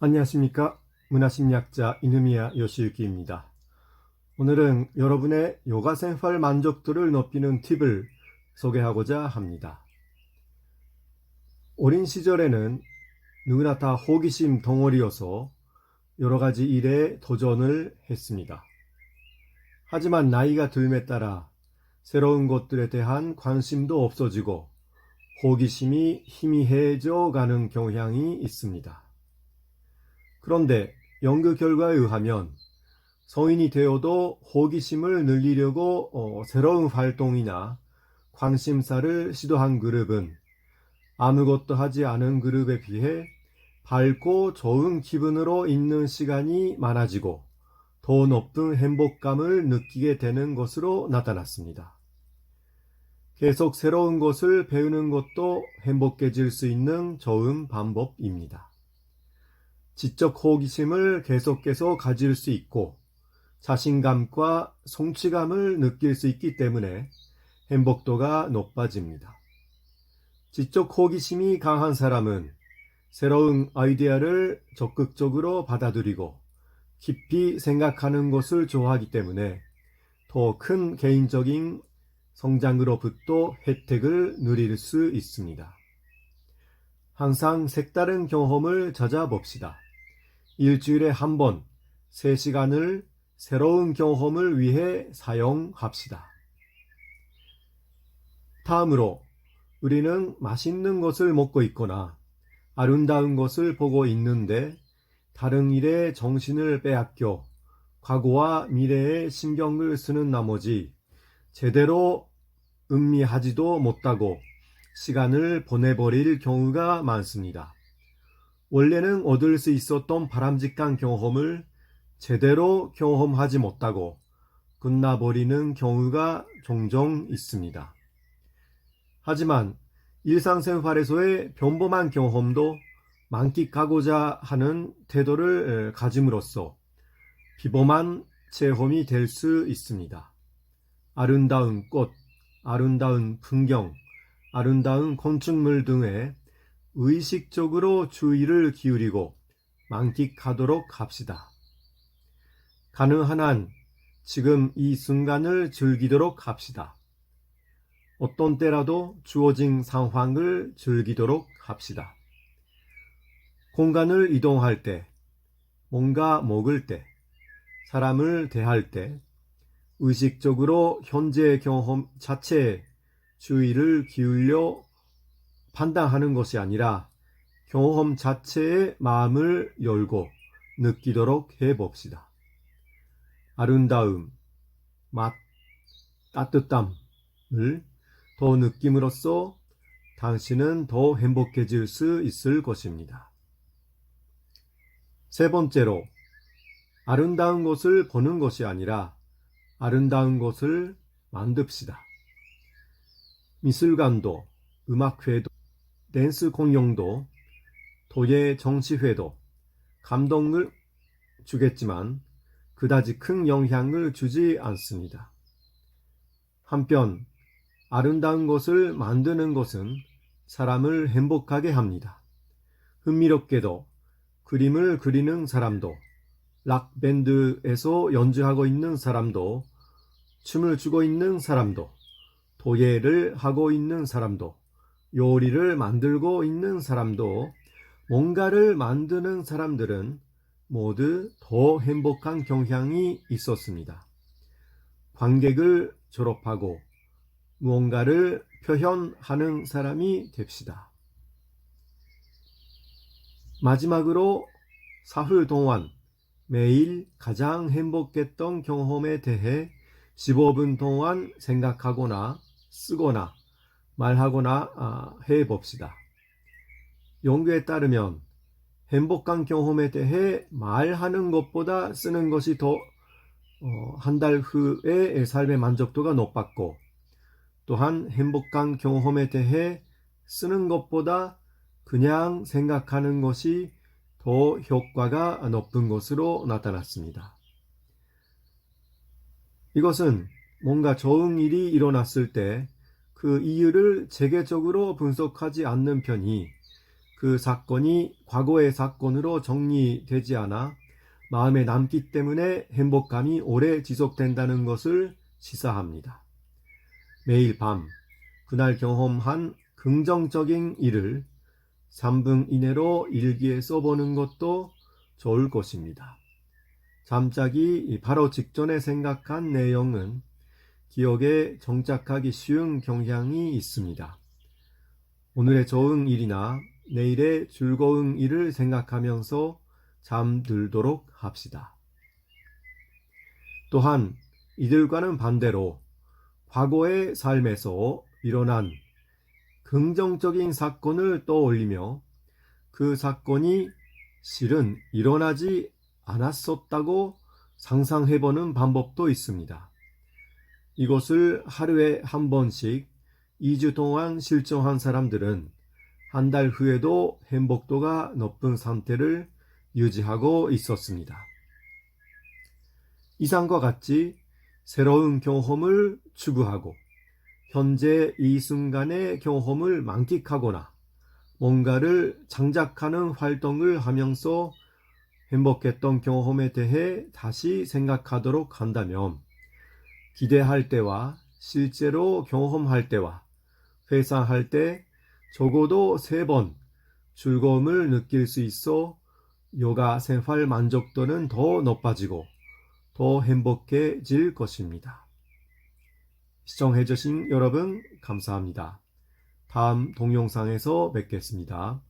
안녕하십니까. 문화심리학자 이누미야 요시유키입니다. 오늘은 여러분의 요가 생활 만족도를 높이는 팁을 소개하고자 합니다. 어린 시절에는 누구나 다 호기심 덩어리여서 여러 가지 일에 도전을 했습니다. 하지만 나이가 들매 따라 새로운 것들에 대한 관심도 없어지고 호기심이 희미해져 가는 경향이 있습니다. 그런데 연구 결과에 의하면 성인이 되어도 호기심을 늘리려고 새로운 활동이나 관심사를 시도한 그룹은 아무것도 하지 않은 그룹에 비해 밝고 좋은 기분으로 있는 시간이 많아지고 더 높은 행복감을 느끼게 되는 것으로 나타났습니다. 계속 새로운 것을 배우는 것도 행복해질 수 있는 좋은 방법입니다. 지적 호기심을 계속해서 가질 수 있고 자신감과 성취감을 느낄 수 있기 때문에 행복도가 높아집니다. 지적 호기심이 강한 사람은 새로운 아이디어를 적극적으로 받아들이고 깊이 생각하는 것을 좋아하기 때문에 더 큰 개인적인 성장으로부터 혜택을 누릴 수 있습니다. 항상 색다른 경험을 찾아봅시다. 일주일에 한 번, 3시간을 새로운 경험을 위해 사용합시다. 다음으로 우리는 맛있는 것을 먹고 있거나 아름다운 것을 보고 있는데 다른 일에 정신을 빼앗겨 과거와 미래에 신경을 쓰는 나머지 제대로 음미하지도 못하고 시간을 보내버릴 경우가 많습니다. 원래는 얻을 수 있었던 바람직한 경험을 제대로 경험하지 못하고 끝나버리는 경우가 종종 있습니다. 하지만 일상생활에서의 평범한 경험도 만끽하고자 하는 태도를 가짐으로써 비범한 체험이 될 수 있습니다. 아름다운 꽃, 아름다운 풍경, 아름다운 건축물 등에 의식적으로 주의를 기울이고 만끽하도록 합시다. 가능한 한 지금 이 순간을 즐기도록 합시다. 어떤 때라도 주어진 상황을 즐기도록 합시다. 공간을 이동할 때, 뭔가 먹을 때, 사람을 대할 때, 의식적으로 현재의 경험 자체에 주의를 기울여 판단하는 것이 아니라 경험 자체에 마음을 열고 느끼도록 해봅시다. 아름다움, 맛, 따뜻함을 더 느낌으로써 당신은 더 행복해질 수 있을 것입니다. 세 번째로, 아름다운 것을 보는 것이 아니라 아름다운 것을 만듭시다. 미술관도, 음악회도, 댄스 공연도, 도예 정치회도 감동을 주겠지만 그다지 큰 영향을 주지 않습니다. 한편 아름다운 것을 만드는 것은 사람을 행복하게 합니다. 흥미롭게도 그림을 그리는 사람도, 락밴드에서 연주하고 있는 사람도, 춤을 추고 있는 사람도, 도예를 하고 있는 사람도, 요리를 만들고 있는 사람도, 뭔가를 만드는 사람들은 모두 더 행복한 경향이 있었습니다. 관객을 졸업하고 무언가를 표현하는 사람이 됩시다. 마지막으로 사흘 동안 매일 가장 행복했던 경험에 대해 15분 동안 생각하거나 쓰거나 말하거나 해봅시다. 연구에 따르면 행복한 경험에 대해 말하는 것보다 쓰는 것이 더 한 달 후에 삶의 만족도가 높았고, 또한 행복한 경험에 대해 쓰는 것보다 그냥 생각하는 것이 더 효과가 높은 것으로 나타났습니다. 이것은 뭔가 좋은 일이 일어났을 때 그 이유를 체계적으로 분석하지 않는 편이 그 사건이 과거의 사건으로 정리되지 않아 마음에 남기 때문에 행복감이 오래 지속된다는 것을 시사합니다. 매일 밤 그날 경험한 긍정적인 일을 3분 이내로 일기에 써보는 것도 좋을 것입니다. 잠자기 바로 직전에 생각한 내용은 기억에 정착하기 쉬운 경향이 있습니다. 오늘의 좋은 일이나 내일의 즐거운 일을 생각하면서 잠들도록 합시다. 또한 이들과는 반대로 과거의 삶에서 일어난 긍정적인 사건을 떠올리며 그 사건이 실은 일어나지 않았었다고 상상해보는 방법도 있습니다. 이것을 하루에 한 번씩 2주 동안 실천한 사람들은 한 달 후에도 행복도가 높은 상태를 유지하고 있었습니다. 이상과 같이 새로운 경험을 추구하고 현재 이 순간의 경험을 만끽하거나 뭔가를 창작하는 활동을 하면서 행복했던 경험에 대해 다시 생각하도록 한다면 기대할 때와 실제로 경험할 때와 회상할 때 적어도 3번 즐거움을 느낄 수 있어 여가 생활 만족도는 더 높아지고 더 행복해질 것입니다. 시청해주신 여러분 감사합니다. 다음 동영상에서 뵙겠습니다.